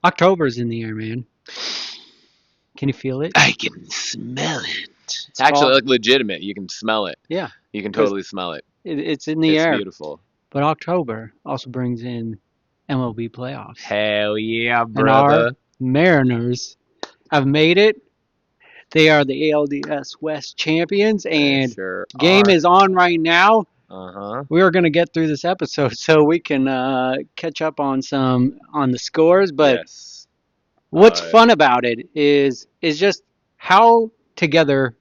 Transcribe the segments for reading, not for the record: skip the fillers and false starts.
October's in the air, man. Can you feel it? I can smell it. It's fall. actually like legitimate. You can smell it. Yeah, You can because totally smell it. it's in the It's air. beautiful. But October also brings in MLB playoffs. Hell yeah, And our brother. Mariners have made it. They are the ALDS West champions, They and sure game are. is on right now. Uh-huh. We are going to get through this episode so we can catch up on the scores. But Yes. what's Uh, fun about it is just how together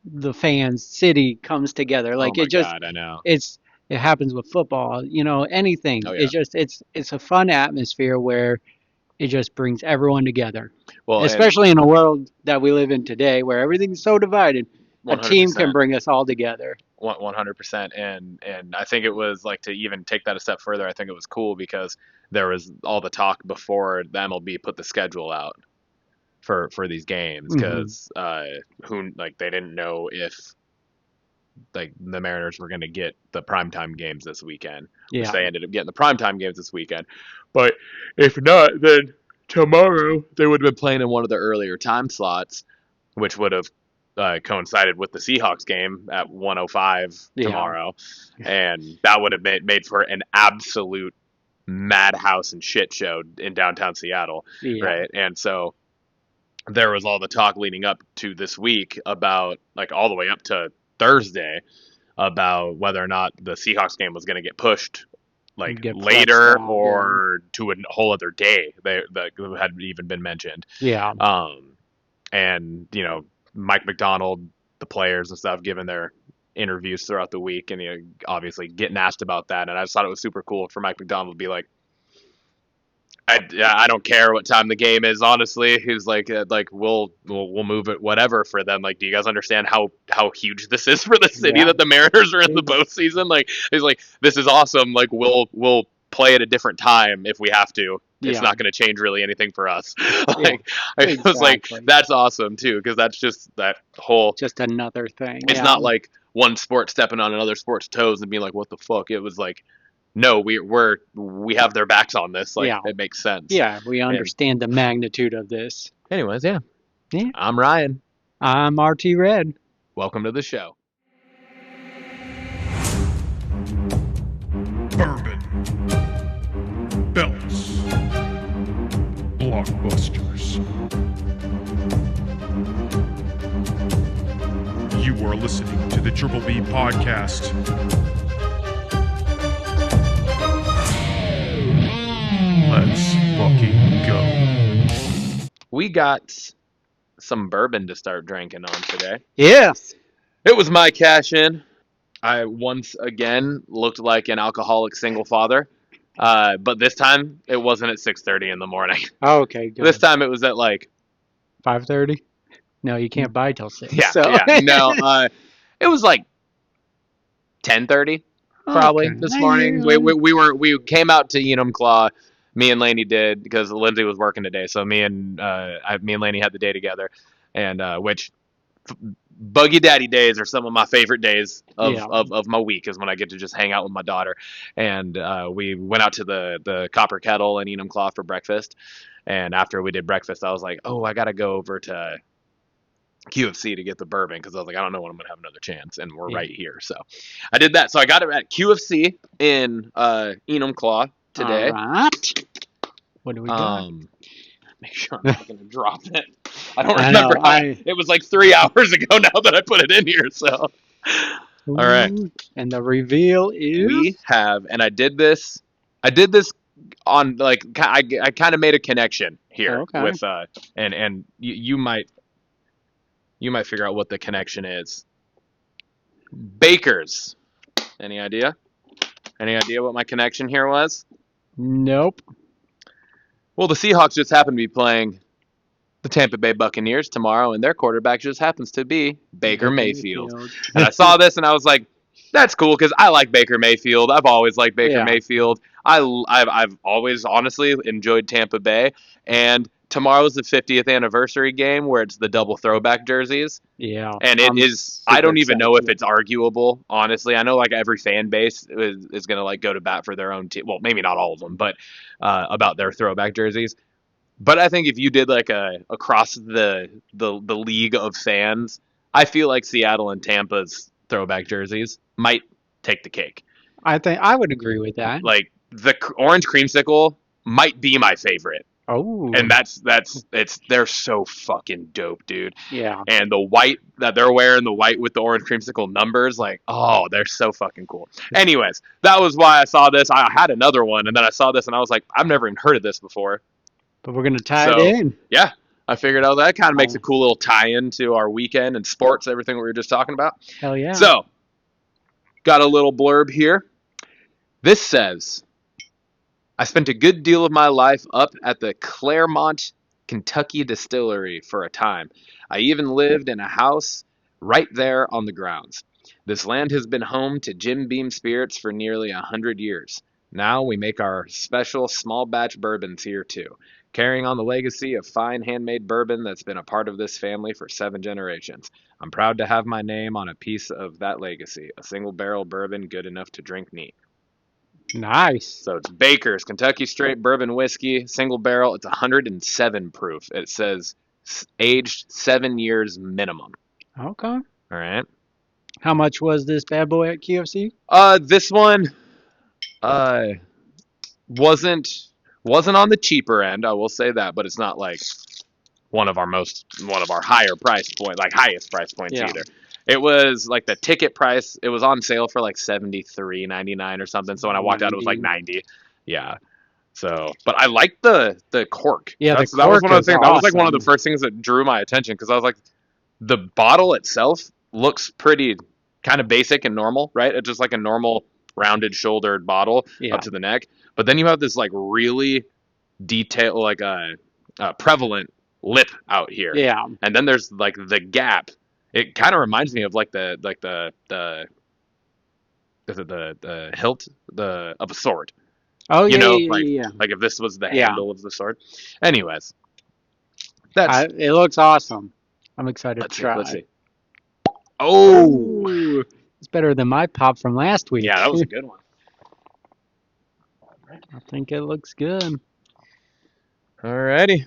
the fans city comes together. oh Like my God, I know. it's it happens with football, anything. Oh yeah. It's a fun atmosphere where it just brings everyone together. Well, and Especially in a world that we live in today where everything's so divided, a team can 100%. bring us all together. 100%. And I think it was like to even take that a step further, I think it was cool because there was all the talk before the MLB put the schedule out for these games Hmm. because who like they didn't know if like the Mariners were going to get the primetime games this weekend, which Yeah. they ended up getting the primetime games this weekend. But if not, then tomorrow they would have been playing in one of the earlier time slots, which would have coincided with the Seahawks game at 1:05 Yeah. tomorrow, and that would have made for an absolute madhouse and shit show in downtown Seattle, Yeah. right? And so there was all the talk leading up to this week about like all the way up to Thursday about whether or not the Seahawks game was going to get pushed like Get flexed later out. Yeah. or to a whole other day that had even been mentioned. Yeah. And Mike McDonald, the players and stuff, giving their interviews throughout the week, and obviously getting asked about that. And I just thought it was super cool for Mike McDonald to be like, I don't care what time the game is. Honestly, he's like we'll move it whatever for them. Like, do you guys understand how huge this is for the city Yeah. that the Mariners are in the postseason? Like, he's like, this is awesome. Like, we'll play at a different time if we have to. It's Yeah. not going to change really anything for us. Yeah. Like, I was like, Exactly. that's awesome too, because that's just that whole. Just another thing. It's Yeah. not like one sport stepping on another sport's toes and being like, what the fuck? It was like, no, we have their backs on this. Like, Yeah. it makes sense. Yeah. We And understand the magnitude of this. anyways, yeah. Yeah. I'm Ryan. I'm RT Red. Welcome to the show. Bourbon, belts, blockbusters. You are listening to the Triple B podcast. Let's fucking go. We got some bourbon to start drinking on today. Yes. It was my cash in. I once again looked like an alcoholic single father. But this time it wasn't at 6:30 in the morning. Okay. Good. This time it was at like 5:30. No, you can't buy till 6. yeah, So. yeah. No, it was like 10:30 probably Okay. this morning. We came out to Enumclaw. Me and Lainey did because Lindsay was working today, so me and Lainey had the day together, and which Buggy Daddy days are some of my favorite days of, Yeah. of my week is when I get to just hang out with my daughter, and we went out to the Copper Kettle in Enumclaw for breakfast, and after we did breakfast, I was like, oh, I gotta go over to QFC to get the bourbon because I was like, I don't know when I'm gonna have another chance, and we're right here. So I did that. So I got it at QFC in Enumclaw today. All right. What do we got? Make sure I'm not gonna drop it. I don't I remember. know, It was like 3 hours ago now that I put it in here. So all right, Ooh, and the reveal is we have, and I did this on like I kind of made a connection here Okay. with and you might figure out what the connection is. Bakers. Any idea? Any idea what my connection here was? Nope. Well, the Seahawks just happen to be playing the Tampa Bay Buccaneers tomorrow, and their quarterback just happens to be Baker Mayfield. And I saw this, and I was like, that's cool because I like Baker Mayfield. I've always liked Baker Yeah. Mayfield. I've always honestly enjoyed Tampa Bay, and tomorrow's the 50th anniversary game where it's the double throwback jerseys. Yeah. And it is. I don't even know if it's arguable. Honestly, I know like every fan base is gonna like go to bat for their own team. Well, maybe not all of them, but about their throwback jerseys. But I think if you did like a across the league of fans, I feel like Seattle and Tampa's throwback jerseys might take the cake. I think I would agree with that. Like the orange creamsicle might be my favorite. Oh, And they're so fucking dope, dude. yeah. And the white that they're wearing, the white with the orange creamsicle numbers, like, oh, they're so fucking cool. Anyways, that was why I saw this. I had another one, and then I saw this, and I was like, I've never even heard of this before. But we're gonna tie So, it in. yeah, I figured out that kind of makes Oh. a cool little tie-in to our weekend and sports, everything we were just talking about. Hell yeah. So, got a little blurb here. This says, I spent a good deal of my life up at the Claremont, Kentucky distillery for a time. I even lived in a house right there on the grounds. This land has been home to Jim Beam spirits for nearly 100 years. Now we make our special small batch bourbons here too, carrying on the legacy of fine handmade bourbon that's been a part of this family for 7 generations. I'm proud to have my name on a piece of that legacy, a single barrel bourbon good enough to drink neat. Nice. So it's Baker's Kentucky Straight Bourbon Whiskey, single barrel. It's 107 proof. It says aged 7 years minimum. Okay. All right. How much was this bad boy at QFC? This one, wasn't on the cheaper end. I will say that, but it's not like one of our higher price point, like highest price points Yeah. either. It was like the ticket price. It was on sale for like $73.99 or something. So when I walked out, it was like 90. Yeah. So, but I liked the cork. Yeah, that was one of the things. That was like one of the first things that drew my attention because I was like, the bottle itself looks pretty kind of basic and normal, right? It's just like a normal rounded shouldered bottle Yeah. up to the neck. But then you have this like really detailed, like a prevalent lip out here. Yeah. And then there's like the gap. It kind of reminds me of like the hilt of a sword. Oh You yeah, know, yeah. like if this was the Yeah. handle of the sword. Anyways, that's It looks awesome. I'm excited let's to see. try. Let's see. Oh, Ooh, it's better than my pop from last week. yeah, that was a good one. I think it looks good. Alrighty.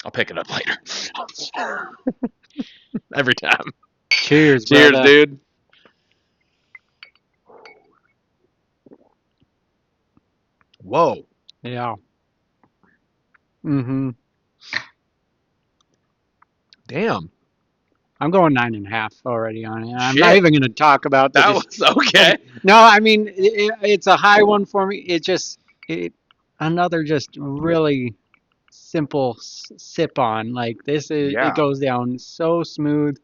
I'll pick it up later. Every time. Cheers, Cheers, brother. dude. Whoa. Yeah. Mm-hmm. Damn. I'm going 9.5 already on it. I'm Shit. not even going to talk about That this. was okay. No, I mean it's a high one for me. Another just really simple sip on. Like this is Yeah. it goes down so smooth.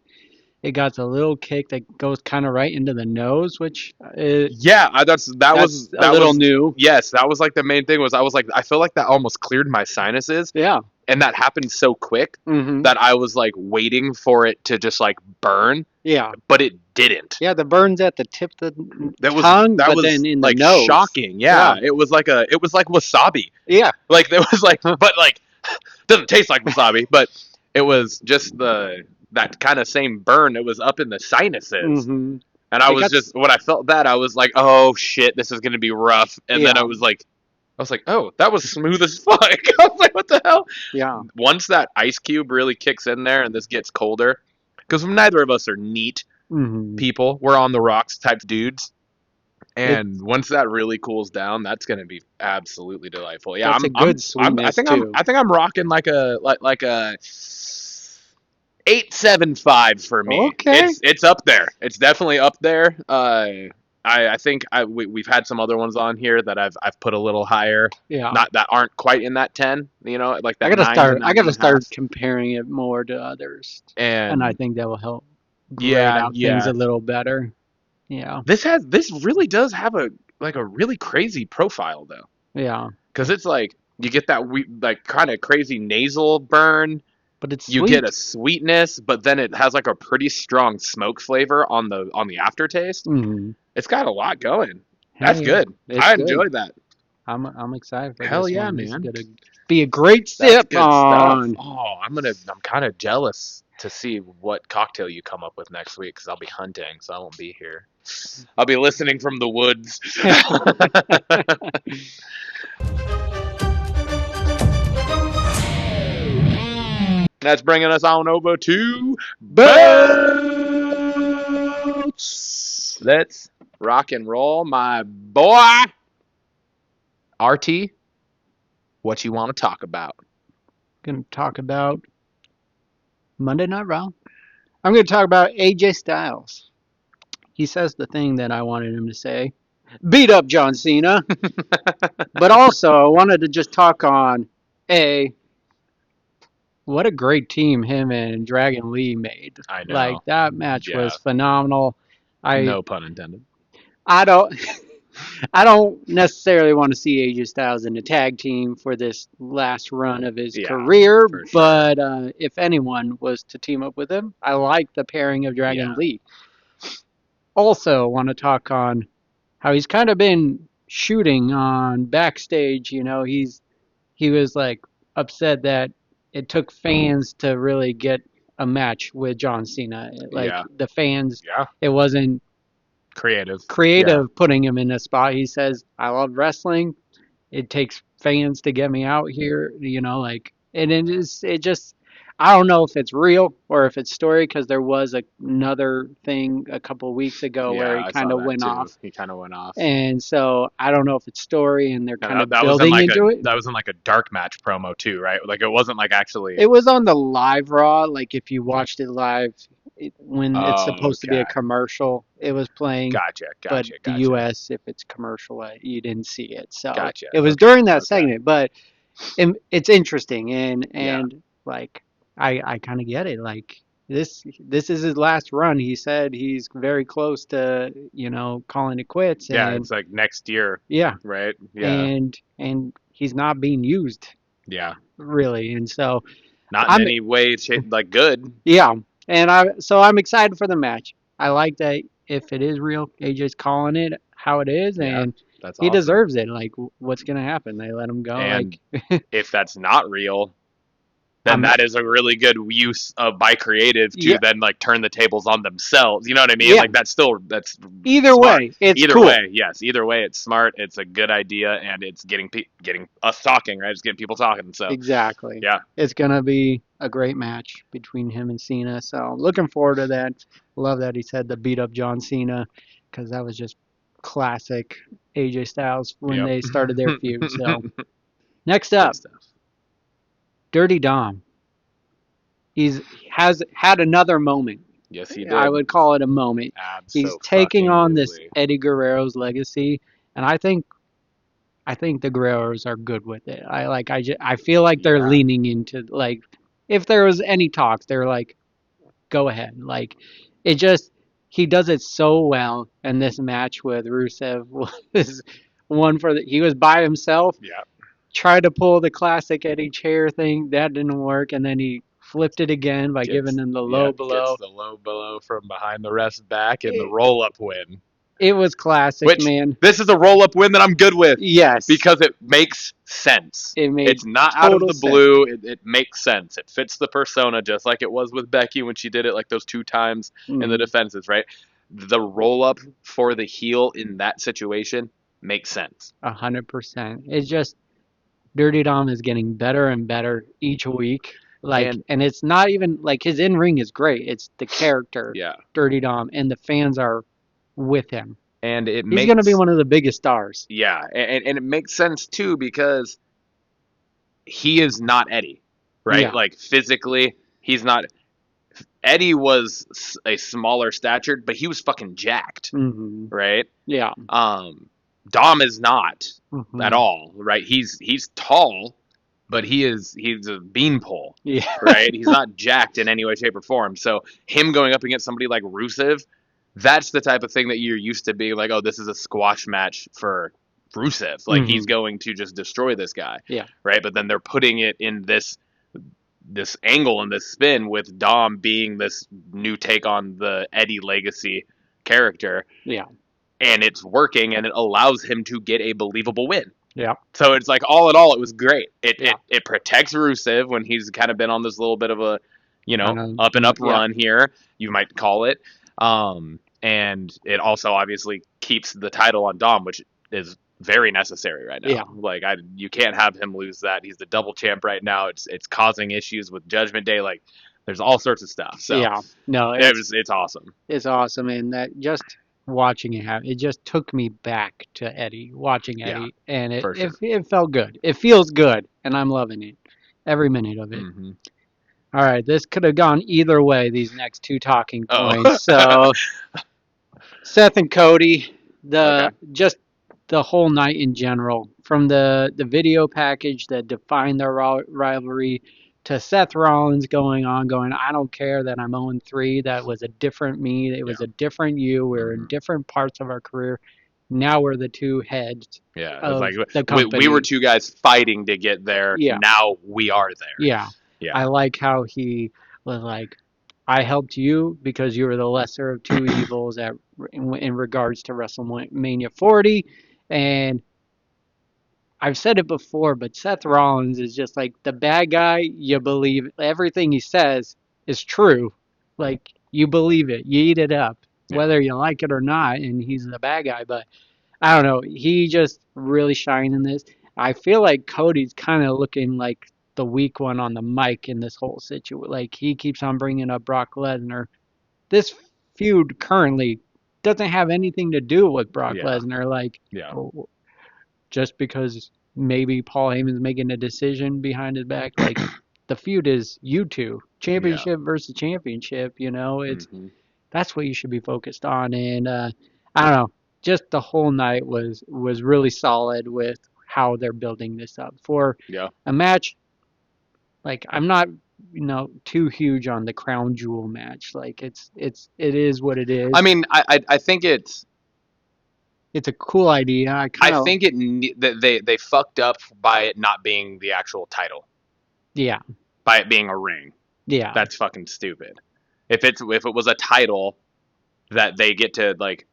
It got the little kick that goes kind of right into the nose, which Yeah, that was a little new. Yes, that was like the main thing was I was like I feel like that almost cleared my sinuses, Yeah. and that happened so quick Mm-hmm. that I was like waiting for it to just like burn, Yeah. but it didn't. Yeah, the burn's at the tip of the That was tongue, that but was then in like the nose. shocking. Yeah, Yeah. it was like wasabi. Yeah. Like there was like, but like doesn't taste like wasabi, but it was just that kind of same burn. It was up in the sinuses, Mm-hmm. and I It was got- just when I felt that I was like, oh shit, this is gonna be rough. And then Yeah. I was like, oh, that was smooth as fuck. I was like, what the hell? Yeah. Once that ice cube really kicks in there and this gets colder, because neither of us are neat Mm-hmm. people, we're on the rocks type dudes. And once that really cools down, that's gonna be absolutely delightful. Yeah, That's a good sweetness, I think too. I'm rocking like a 8.75 for me. Okay. It's up there. It's definitely up there. I think we've had some other ones on here that I've put a little higher, Yeah. not that aren't quite in that 10. You know, like that. I gotta 9 start. to I gotta 9.5. start comparing it more to others, and I think that will help grade out things a little better. Yeah. This really does have a really crazy profile though. Yeah. Because it's like you get that like kind of crazy nasal burn. But it's You sweet. get a sweetness, but then it has like a pretty strong smoke flavor on the aftertaste. Mm-hmm. It's got a lot going. That's good. It's I good. enjoyed that. I'm excited for Hell this yeah, one. It's man. gonna be a great That's sip good on. stuff. Oh, I'm kind of jealous to see what cocktail you come up with next week because I'll be hunting, so I won't be here. I'll be listening from the woods. That's bringing us on over to Boats. Let's rock and roll, my boy. RT, what you want to talk about? Going to talk about Monday Night Raw. I'm going to talk about AJ Styles. He says the thing that I wanted him to say. Beat up John Cena. But also, I wanted to just talk on what a great team him and Dragon Lee made. I know. Like that match Yeah. was phenomenal. No pun intended. I don't I don't necessarily want to see AJ Styles in a tag team for this last run of his career, for sure. but if anyone was to team up with him, I like the pairing of Dragon Lee. Also, want to talk on how he's kind of been shooting on backstage. You know, he was like upset that it took fans to really get a match with John Cena. Like the fans, it wasn't creative putting him in a spot. He says, I love wrestling. It takes fans to get me out here, you know, like, and it just, I don't know if it's real or if it's story, because there was another thing a couple of weeks ago where he kind of went off. He kind of went off. And so I don't know if it's story and they're kind of that building into it. That was in like a dark match promo too, right? Like it wasn't like actually. It was on the live Raw. Like if you watched it live, when it's supposed to be a commercial, it was playing. Gotcha. But the US, if it's commercial, you didn't see it. So Gotcha. it was during that segment, but it's interesting and like I kind of get it. Like this is his last run. He said he's very close to, you know, calling it quits. Yeah, and it's like next year. Yeah. Right. Yeah. And he's not being used. Yeah. Really, and so not in any way like good. Yeah. And I'm excited for the match. I like that if it is real, AJ's calling it how it is, and that's he awesome. deserves it. Like, what's gonna happen? They let him go. And if that's not real, then that is a really good use by creative to then like turn the tables on themselves. You know what I mean? Like that's either smart. way. It's either cool. way, yes. Either way, it's smart. It's a good idea, and it's getting us talking, right? It's getting people talking. So exactly. Yeah, it's gonna be a great match between him and Cena. So looking forward to that. Love that he said to beat up John Cena, because that was just classic AJ Styles when they started their feud. So next up, Dirty Dom. Has had another moment. Yes, he did. I would call it a moment. He's taking on this Eddie Guerrero's legacy, and I think the Guerreros are good with it. I feel like they're leaning into, like, if there was any talks, they're like, go ahead. Like, it just, he does it so well, and this match with Rusev was one he was by himself. Yeah. Tried to pull the classic Eddie chair thing, that didn't work, and then he flipped it again by giving him the low blow. Gets the low blow from behind the ref's back and the roll-up win. It was classic, man. This is a roll-up win that I'm good with. Yes. Because it makes sense. It's not out of the blue. It makes sense. It fits the persona, just like it was with Becky when she did it like those 2 times in the defenses, right? The roll-up for the heel in that situation makes sense. 100%. It's just Dirty Dom is getting better and better each week. Like, and it's not even like his in-ring is great. It's the character, Dirty Dom, and the fans are with him. And he's going to be one of the biggest stars. Yeah, and it makes sense too, because he is not Eddie, right? Yeah. Like physically, he's not. Eddie was a smaller statured, but he was fucking jacked, right? Yeah. Dom is not at all, right? He's tall, but he's a beanpole, right? He's not jacked in any way, shape, or form. So him going up against somebody like Rusev, that's the type of thing that you're used to being like, oh, this is a squash match for Rusev. Like he's going to just destroy this guy, right? But then they're putting it in this angle and this spin with Dom being this new take on the Eddie legacy character. Yeah. And it's working, and it allows him to get a believable win. Yeah. So it's like, all in all, it was great. It protects Rusev when he's kind of been on this little bit of a, up and up run here, you might call it. And it also obviously keeps the title on Dom, which is very necessary right now. Yeah. Like you can't have him lose that. He's the double champ right now. It's causing issues with Judgment Day. Like there's all sorts of stuff. So Yeah. No, it's awesome. It's awesome, and that just watching it happen, it just took me back to Eddie, watching Eddie, and for sure. it felt good. It feels good, and I'm loving it, every minute of it. Mm-hmm. All right, this could have gone either way. These next two talking points. So Seth and Cody, just the whole night in general, from the video package that defined their rivalry to Seth Rollins going, I don't care that I'm 0-3. That was a different me. It was a different you. We're in different parts of our career. Now we're the two heads of like the company. we were two guys fighting to get there. Yeah. Now we are there. Yeah. I like how he was like, I helped you because you were the lesser of two evils in regards to WrestleMania 40. And I've said it before, but Seth Rollins is just like the bad guy. You believe everything he says is true. Like, you believe it. You eat it up, whether you like it or not. And he's the bad guy. But I don't know. He just really shined in this. I feel like Cody's kind of looking like the weak one on the mic in this whole situation. Like, he keeps on bringing up Brock Lesnar. This feud currently doesn't have anything to do with Brock Lesnar. Like, just because maybe Paul Heyman's making a decision behind his back. Like, the feud is you two. Championship versus championship, it's that's what you should be focused on. And I don't know. Just the whole night was really solid with how they're building this up for a match. Like, I'm not too huge on the crown jewel match. Like, it is what it is. I mean, I think it's a cool idea. I think they fucked up by it not being the actual title. Yeah. By it being a ring. Yeah. That's fucking stupid. If it was a title that they get to like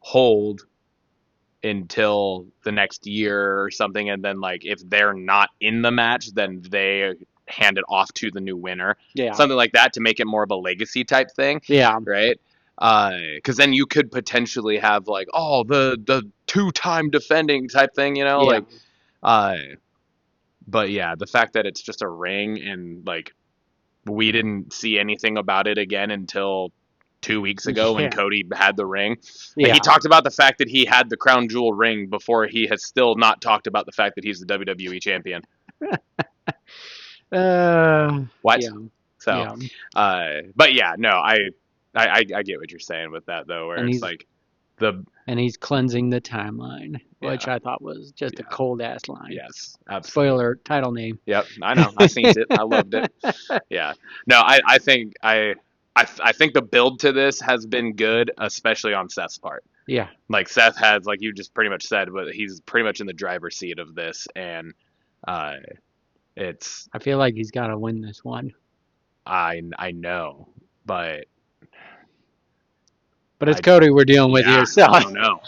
hold until the next year or something, and then like if they're not in the match, then they hand it off to the new winner. Yeah. Something like that to make it more of a legacy type thing. Yeah. Right? Because then you could potentially have like, oh, the 2-time defending type thing, like, but yeah, the fact that it's just a ring and like we didn't see anything about it again until 2 weeks ago when Cody had the ring. Yeah. He talked about the fact that he had the crown jewel ring before he has still not talked about the fact that he's the WWE champion. What? Yeah. So, but yeah, no, I get what you're saying with that though, where it's like and he's cleansing the timeline, which I thought was just a cold ass line. Yes, absolutely. Spoiler, title name. Yep, I know. I seen it. I loved it. Yeah. No, I think I think the build to this has been good, especially on Seth's part. Yeah. Like Seth has, like you just pretty much said, but he's pretty much in the driver's seat of this, and it's. I feel like he's got to win this one. I know, but it's Cody we're dealing with here. So I don't know.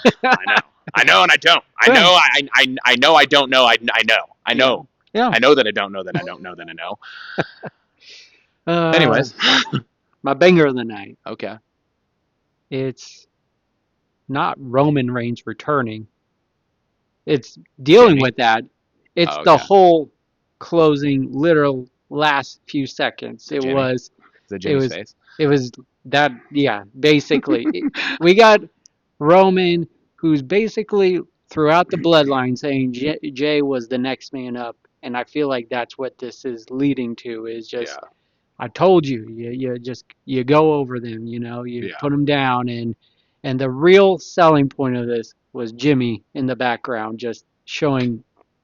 I know, and I don't. I know. I know. I don't know. I know. I know. Yeah. I know that I don't know that I don't know that I know. Anyways, my banger of the night. Okay. It's not Roman Reigns returning. It's dealing with that. It's the whole closing, literal last few seconds. It was face. It was that, basically. We got Roman, who's basically throughout the bloodline saying Jay was the next man up. And I feel like that's what this is leading to, is just, I told you, you go over them, you put them down. And the real selling point of this was Jimmy in the background, just showing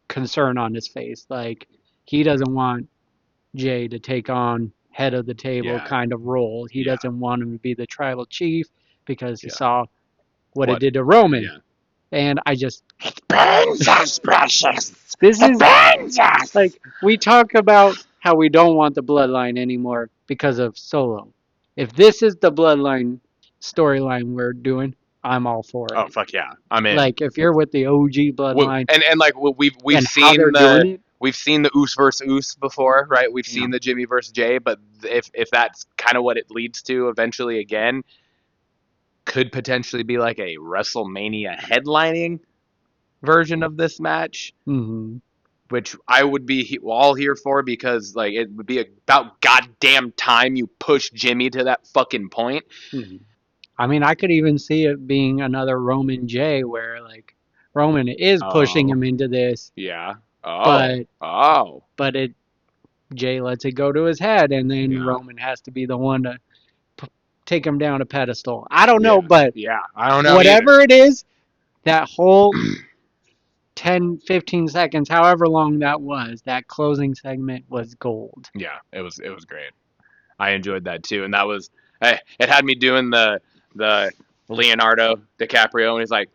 concern on his face. Like, he doesn't want Jay to take on head of the table kind of role. He doesn't want him to be the tribal chief because he saw what it did to Roman. Yeah. And I just, it burns us, precious. This is burns us. Like, we talk about how we don't want the bloodline anymore because of Solo. If this is the bloodline storyline we're doing, I'm all for it. Oh fuck yeah, I'm in. Like, if you're with the OG bloodline, and like we've seen we've seen the Oos versus Oos before, right? We've seen the Jimmy versus Jay, but if that's kind of what it leads to eventually again, could potentially be like a WrestleMania headlining version of this match, which I would be all here for because like it would be about goddamn time you push Jimmy to that fucking point. I mean, I could even see it being another Roman J where like Roman is pushing him into this. Yeah. But Jay lets it go to his head, and then Roman has to be the one to take him down a pedestal. I don't know, but I don't know. Whatever it is, that whole 10, 15 seconds, however long that was, that closing segment was gold. Yeah, it was great. I enjoyed that too, and that was it had me doing the Leonardo DiCaprio, and he's like,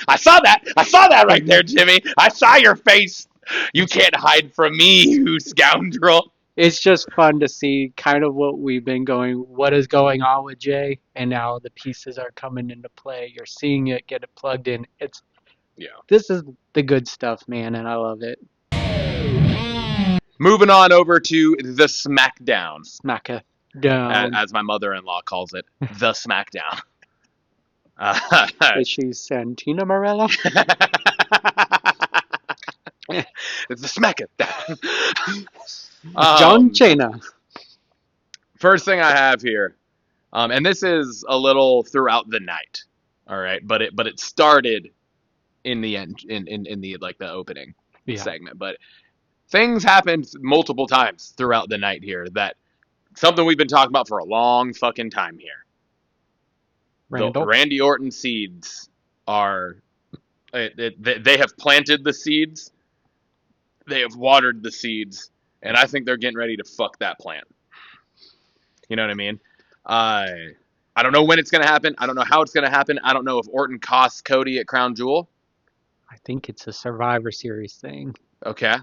I saw that right there, Jimmy. I saw your face. You can't hide from me, you scoundrel. It's just fun to see kind of what we've been what is going on with Jay, and now the pieces are coming into play. You're seeing it, get it plugged in. This is the good stuff, man, and I love it. Moving on over to the SmackDown. Down. As my mother-in-law calls it, the SmackDown. Is she Santina Morella? It's the SmackDown. John Cena. First thing I have here, and this is a little throughout the night, all right, but it started in the end in the like the opening segment, but things happened multiple times throughout the night here that something we've been talking about for a long fucking time here. The Randy Orton seeds are they have planted the seeds, they have watered the seeds, and I think they're getting ready to fuck that plant. You know what I mean? I don't know when it's going to happen. I don't know how it's going to happen. I don't know if Orton costs Cody at Crown Jewel. I think it's a Survivor Series thing. Okay.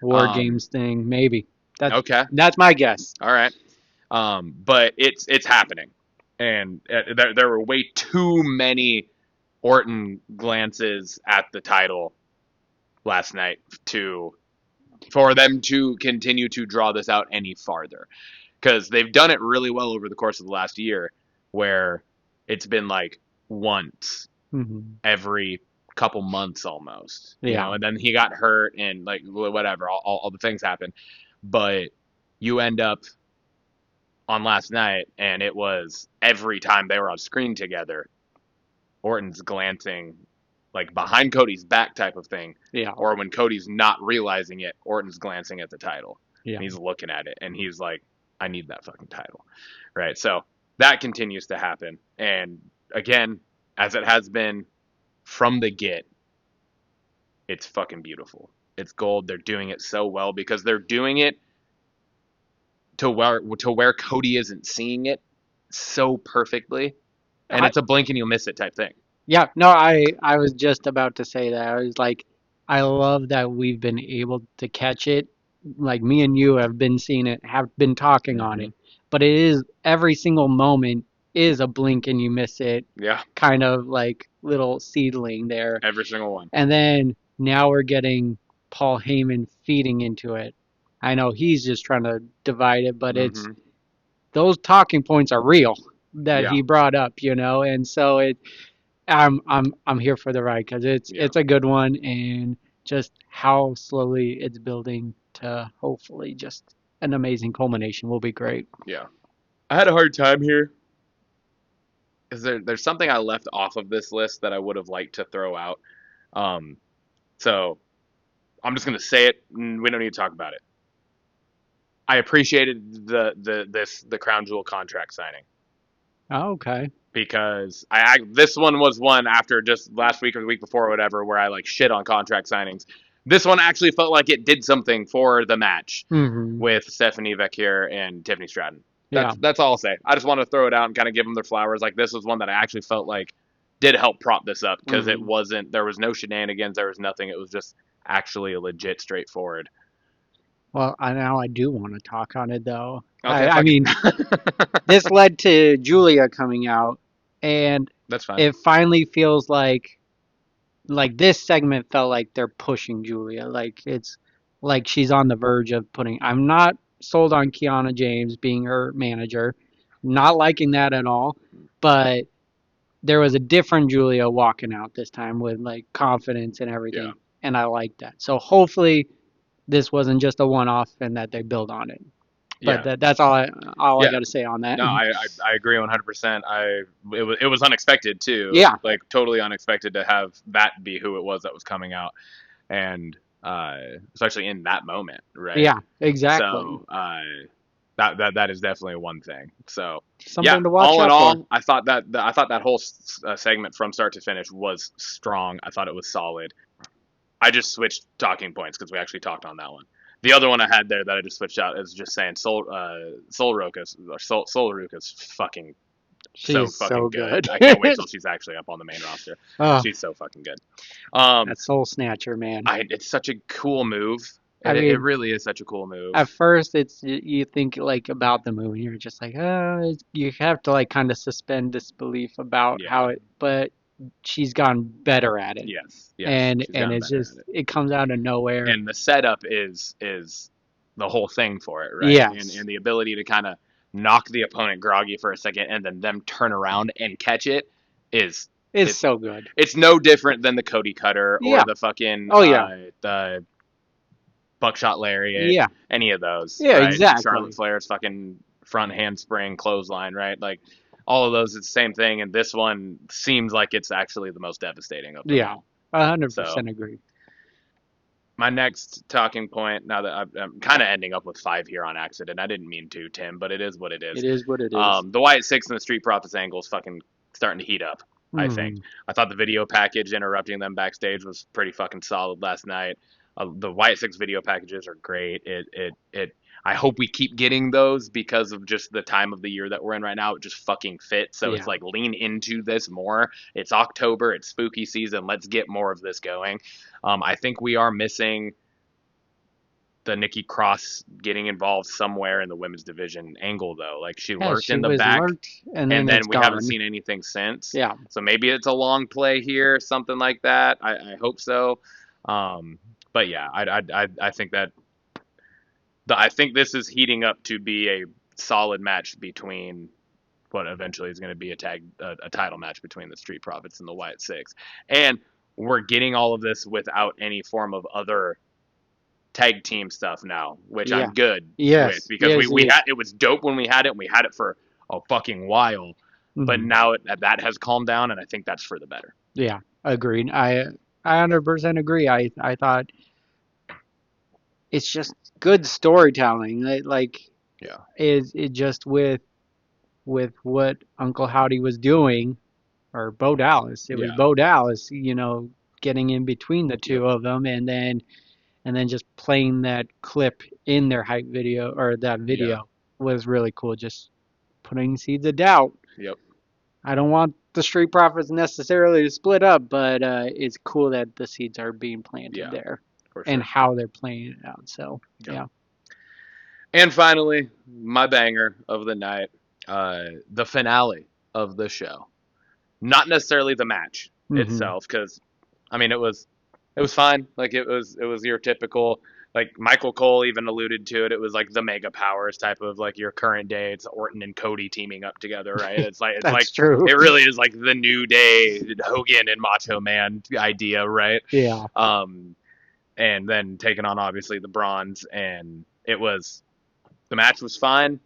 War Games thing, maybe. Okay. That's my guess. All right. But it's happening. And there were way too many Orton glances at the title last night for them to continue to draw this out any farther. Because they've done it really well over the course of the last year, where it's been like once every couple months almost. You know? And then he got hurt and like whatever, all the things happen. But you end up on last night, and it was every time they were on screen together, Orton's glancing like behind Cody's back type of thing. Yeah. Or when Cody's not realizing it, Orton's glancing at the title. Yeah. And he's looking at it, and he's like, I need that fucking title. Right? So that continues to happen. And again, as it has been from the get, it's fucking beautiful. It's gold. They're doing it so well because they're doing it to where Cody isn't seeing it so perfectly, and it's a blink and you'll miss it type thing. Yeah, no, I was just about to say that. I was like, I love that we've been able to catch it. Like me and you have been seeing it, have been talking on it, but it is every single moment is a blink and you miss it. Yeah. Kind of like little seedling there. Every single one. And then now we're getting Paul Heyman feeding into it. I know he's just trying to divide it, but it's those talking points are real that he brought up, you know, and so I'm here for the ride because it's a good one, and just how slowly it's building to hopefully just an amazing culmination will be great. Yeah, I had a hard time here. Is there's something I left off of this list that I would have liked to throw out. So I'm just gonna say it. We don't need to talk about it. I appreciated the Crown Jewel contract signing. Oh, okay. Because this one was one after just last week or the week before or whatever where I like shit on contract signings. This one actually felt like it did something for the match with Stephanie Vecchier and Tiffany Stratton. That's all I'll say. I just want to throw it out and kind of give them their flowers. Like this was one that I actually felt like did help prop this up because there was no shenanigans, there was nothing. It was just actually a legit straightforward. Well, now I do want to talk on it, though. Okay, I mean, this led to Julia coming out, and that's fine. It finally feels like this segment felt like they're pushing Julia. Like, it's like she's on the verge of putting... I'm not sold on Kiana James being her manager. Not liking that at all, but there was a different Julia walking out this time with like confidence and everything, Yeah. and I like that. So hopefully this wasn't just a one-off and that they build on it. But Yeah. that's all I Yeah. got to say on that. No, I agree 100%. It was unexpected too. Yeah. Like totally unexpected to have that be who it was that was coming out, and especially in that moment, right? Yeah, exactly. So that is definitely one thing. So yeah, Something to watch all in out for. all, I thought that whole segment from start to finish was strong. I thought it was solid. I just switched talking points because we actually talked on that one. The other one I had there that I just switched out is just saying Sol Ruka's fucking so She's fucking so good. good. I can't wait till she's actually up on the main roster. Oh, She's so fucking good. that Soul Snatcher, man. It's such a cool move. I mean, It really is such a cool move. at first, it's you think like about the movie, you're just like, you have to like kind of suspend disbelief about Yeah. how it, but she's gotten better at it. Yes. And she's gotten it's better just at it comes out of nowhere. And the setup is the whole thing for it, right? Yes. And the ability to kind of knock the opponent groggy for a second and then them turn around and catch it is It's so good. It's no different than the Cody Cutter Yeah. or the fucking the Buckshot Lariat. Yeah. Any of those. Yeah, right? exactly. Charlotte Flair's fucking front handspring clothesline, right? Like all of those, it's the same thing, and this one seems like it's actually the most devastating of them. Yeah, 100% agree. My next talking point, now that I'm kind of ending up with 5 here on accident. I didn't mean to, Tim, but it is what it is. It is what it is. The Wyatt Six and the Street Profits angle is fucking starting to heat up, I think. I thought the video package interrupting them backstage was pretty fucking solid last night. The Wyatt Six video packages are great. I hope we keep getting those because of just the time of the year that we're in right now. It just fucking fits. So it's like lean into this more. It's October. It's spooky season. Let's get more of this going. I think we are missing the Nikki Cross getting involved somewhere in the women's division angle, though. Like she lurked in the back, and then we haven't seen anything since. Yeah. So maybe it's a long play here, something like that. I hope so. But yeah, I think that. I think this is heating up to be a solid match between what eventually is going to be a title match between the Street Profits and the Wyatt Six. And we're getting all of this without any form of other tag team stuff now, which I'm good with because we had it was dope when we had it, and we had it for a fucking while. But now that has calmed down, and I think that's for the better. Yeah, agreed. I 100% agree. I thought it's just good storytelling. It just with what Uncle Howdy was doing, or Bo Dallas. It was Bo Dallas, getting in between the two of them, and then just playing that clip in their hype video, or that video was really cool. Just putting seeds of doubt. Yep. I don't want the Street Profits necessarily to split up, but it's cool that the seeds are being planted there. Sure. And how they're playing it out. So, yeah. And finally, my banger of the night, the finale of the show. Not necessarily the match itself, because, I mean, it was fine. Like, it was your typical, like, Michael Cole even alluded to it. It was like the Mega Powers type of, like, your current day. It's Orton and Cody teaming up together, right? It's like, true. It really is like the New Day, Hogan and Macho Man idea, right? Yeah. And then taking on obviously the Bronze, and the match was fine.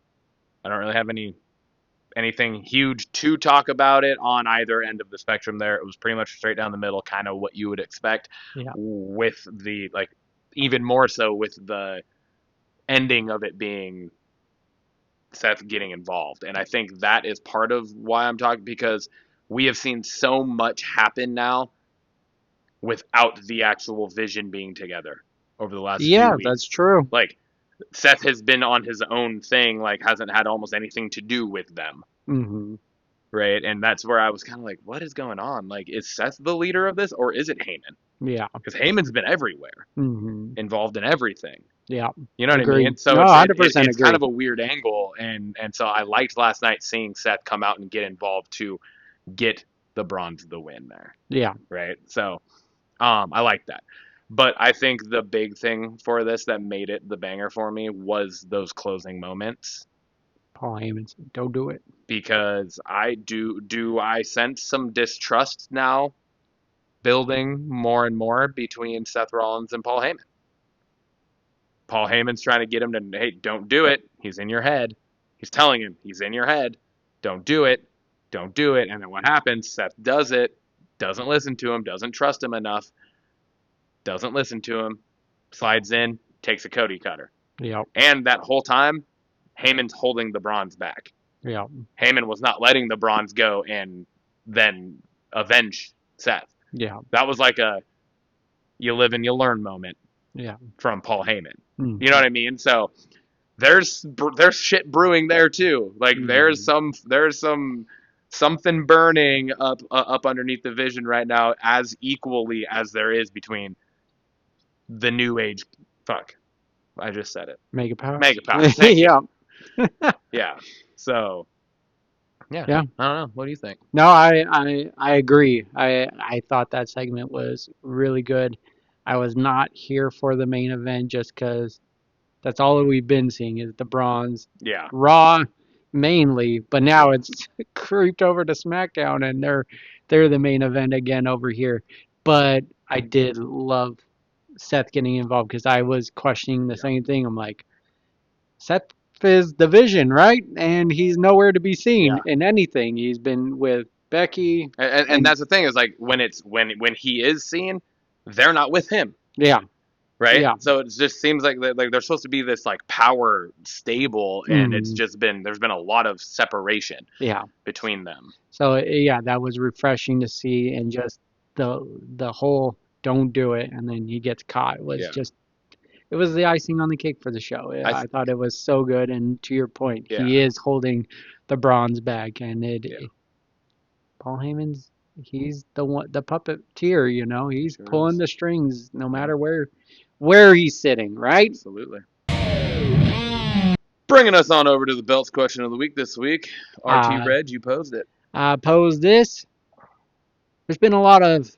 I don't really have anything huge to talk about it on either end of the spectrum there. It was pretty much straight down the middle, kind of what you would expect, with the, like, even more so with the ending of it being Seth getting involved. And I think that is part of why I'm talking, because we have seen so much happen now without the actual Vision being together over the last few weeks. That's true. Like, Seth has been on his own thing, like, hasn't had almost anything to do with them. Right? And that's where I was kind of like, what is going on? Like, is Seth the leader of this, or is it Heyman? Yeah. Because Heyman's been everywhere, involved in everything. Yeah. You know what I mean? So 100% it's kind of a weird angle, and so I liked last night seeing Seth come out and get involved to get the Bronze the win there. Yeah. Right? So I like that. But I think the big thing for this that made it the banger for me was those closing moments. Paul Heyman said, don't do it. Because I sense some distrust now building more and more between Seth Rollins and Paul Heyman. Paul Heyman's trying to get him to, hey, don't do it. He's in your head. He's telling him, he's in your head. Don't do it. Don't do it. And then what happens? Seth does it, doesn't listen to him, doesn't trust him enough, doesn't listen to him, slides in, takes a Cody cutter. Yep. And that whole time, Heyman's holding the bronze back. Yep. Heyman was not letting the bronze go and then avenge Seth. Yeah. That was like a you live and you learn moment. Yeah. From Paul Heyman. Mm-hmm. You know what I mean? So there's shit brewing there too. Like there's something burning up underneath the vision right now, as equally as there is between the new age. Fuck, I just said it. Mega Power. Yeah. Yeah. So. Yeah. I don't know. What do you think? No, I agree. I thought that segment was really good. I was not here for the main event just because that's all we've been seeing is the bronze. Yeah. Raw mainly, but now it's creeped over to SmackDown and they're the main event again over here. But I did love Seth getting involved because I was questioning the same thing. I'm like, Seth is the Vision, right? And he's nowhere to be seen in anything. He's been with Becky, and that's the thing is like when he is seen, they're not with him. Yeah. Right. Yeah. So it just seems like they're supposed to be this like power stable, and it's just there's been a lot of separation. Yeah. Between them. So yeah, that was refreshing to see, and just the whole don't do it, and then he gets caught was just. It was the icing on the cake for the show. I thought it was so good, and to your point, he is holding the bronze back, and Paul Heyman's he's the puppeteer, you know. He's pulling the strings no matter where he's sitting, right? Absolutely. Bringing us on over to the belts question of the week this week. RT Red, you posed it. I posed this. There's been a lot of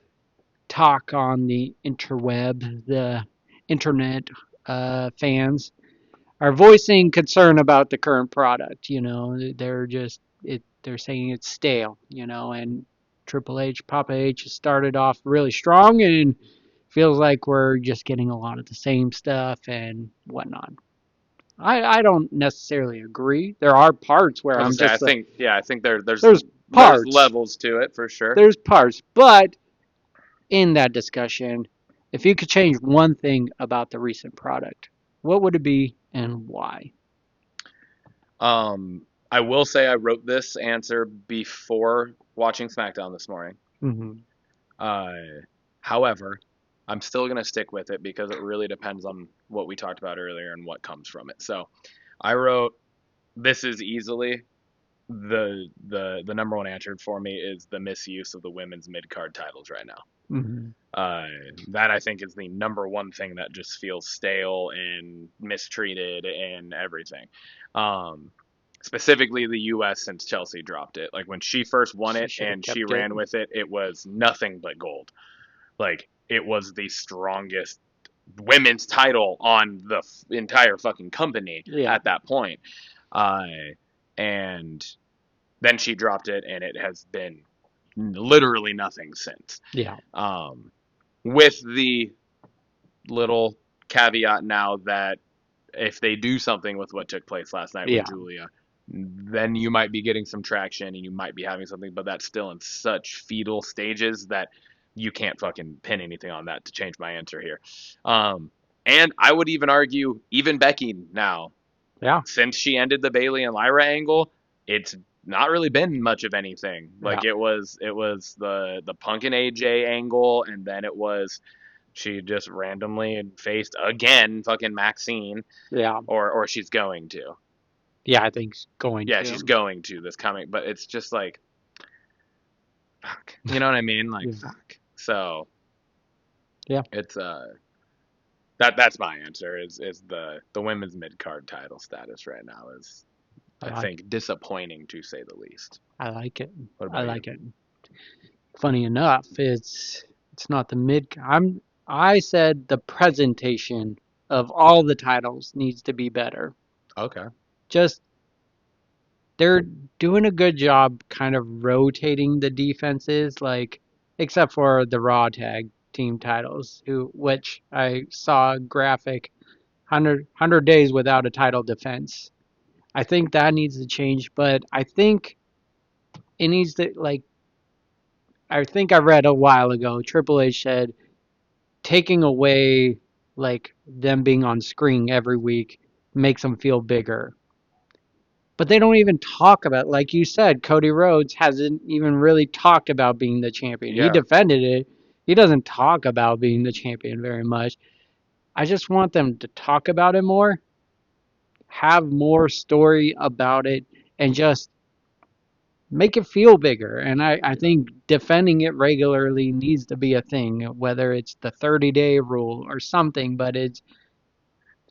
talk on the interweb, the internet. Fans are voicing concern about the current product. You know, they're saying it's stale. You know, and Triple H, Papa H started off really strong and feels like we're just getting a lot of the same stuff and whatnot. I don't necessarily agree. There are parts where I think there's levels to it for sure. There's parts, but in that discussion, if you could change one thing about the recent product, what would it be and why? I will say I wrote this answer before watching SmackDown this morning. Mm-hmm. However, I'm still going to stick with it because it really depends on what we talked about earlier and what comes from it. So I wrote, this is easily the number one answer for me is the misuse of the women's mid-card titles right now. Mm-hmm. That I think is the number one thing that just feels stale and mistreated and everything. Specifically the U.S. since Chelsea dropped it. Like when she first won it and she ran with it, it was nothing but gold. Like it was the strongest women's title on the entire fucking company at that point. And then she dropped it, and it has been literally nothing since. Yeah. With the little caveat now that if they do something with what took place last night with Julia, then you might be getting some traction and you might be having something, but that's still in such fetal stages that you can't fucking pin anything on that to change my answer here. And I would even argue, even Becky now, since she ended the Bayley and Lyra angle, it's not really been much of anything. Like it was the Punk and AJ angle, and then it was she just randomly faced again fucking Maxine. Yeah. Or she's going to. Yeah, I think she's going to. Yeah, she's going to this coming, but it's just like fuck. You know what I mean? Like fuck. So yeah. It's that's my answer is the women's mid-card title status right now is I think disappointing to say the least. I like it. I like it. Funny enough, it's not the mid. I said the presentation of all the titles needs to be better. Okay. Just they're doing a good job kind of rotating the defenses, like except for the Raw tag team titles, which I saw a graphic 100 days without a title defense. I think that needs to change, but I think it needs to like I think I read a while ago Triple H said taking away like them being on screen every week makes them feel bigger. But they don't even talk about, like you said, Cody Rhodes hasn't even really talked about being the champion. He Yeah. defended it. He doesn't talk about being the champion very much. I just want them to talk about it more, have more story about it, and just make it feel bigger. And I think defending it regularly needs to be a thing, whether it's the 30-day rule or something, but it's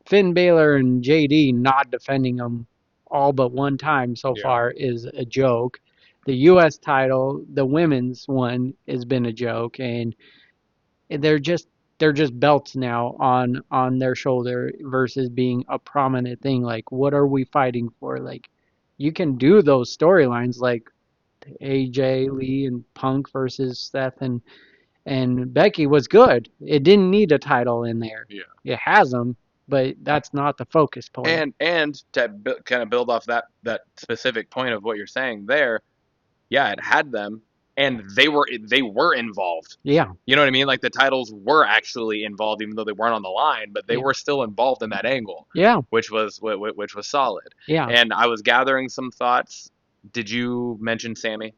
Finn Balor and JD not defending them all but one time so far is a joke. The U.S. title, the women's one, has been a joke, and they're just belts now on their shoulder versus being a prominent thing. Like, what are we fighting for? Like, you can do those storylines like AJ Lee and Punk versus Seth and Becky was good. It didn't need a title in there. Yeah. It has them, but that's not the focus point. And to kind of build off that specific point of what you're saying there, yeah, it had them, and they were involved. Yeah. You know what I mean? Like the titles were actually involved, even though they weren't on the line, but they were still involved in that angle. Yeah. Which was solid. Yeah. And I was gathering some thoughts. Did you mention Sammy?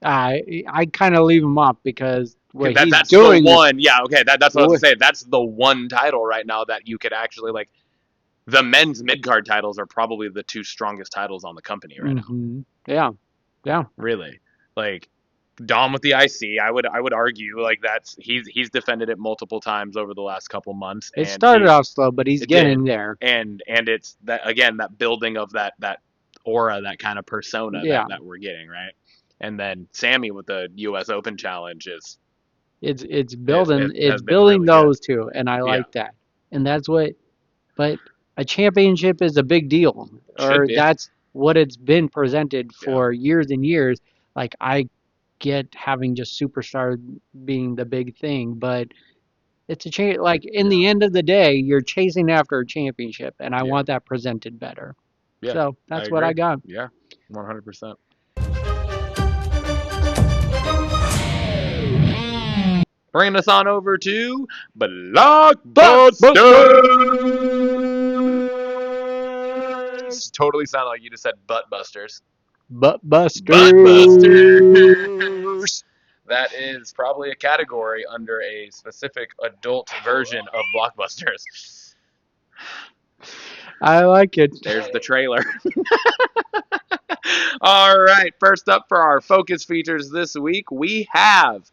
I kind of leave him up because what he's that's doing. The one. Yeah. Okay. That's what I was saying. That's the one title right now that you could actually like. The men's mid card titles are probably the two strongest titles on the company right now. Yeah. Yeah. Really, like Dom with the IC, I would argue like he's defended it multiple times over the last couple months. It started off slow, but he's getting there. And it's that again, that building of that aura, that kind of persona that we're getting, right? And then Sammy with the U.S. Open Challenge is it's building it's building really those two, and I like that. And that's what, but a championship is a big deal, or that's what it's been presented for years and years. Like I get having just superstar being the big thing, but it's a change. Like in the end of the day, you're chasing after a championship, and I want that presented better. Yeah, so that's what I got. Yeah, 100%. Bringing us on over to Blockbusters. Totally sound like you just said Buttbusters. Buttbusters. That is probably a category under a specific adult version of Blockbusters. I like it. There's the trailer. All right, first up for our focus features this week, we have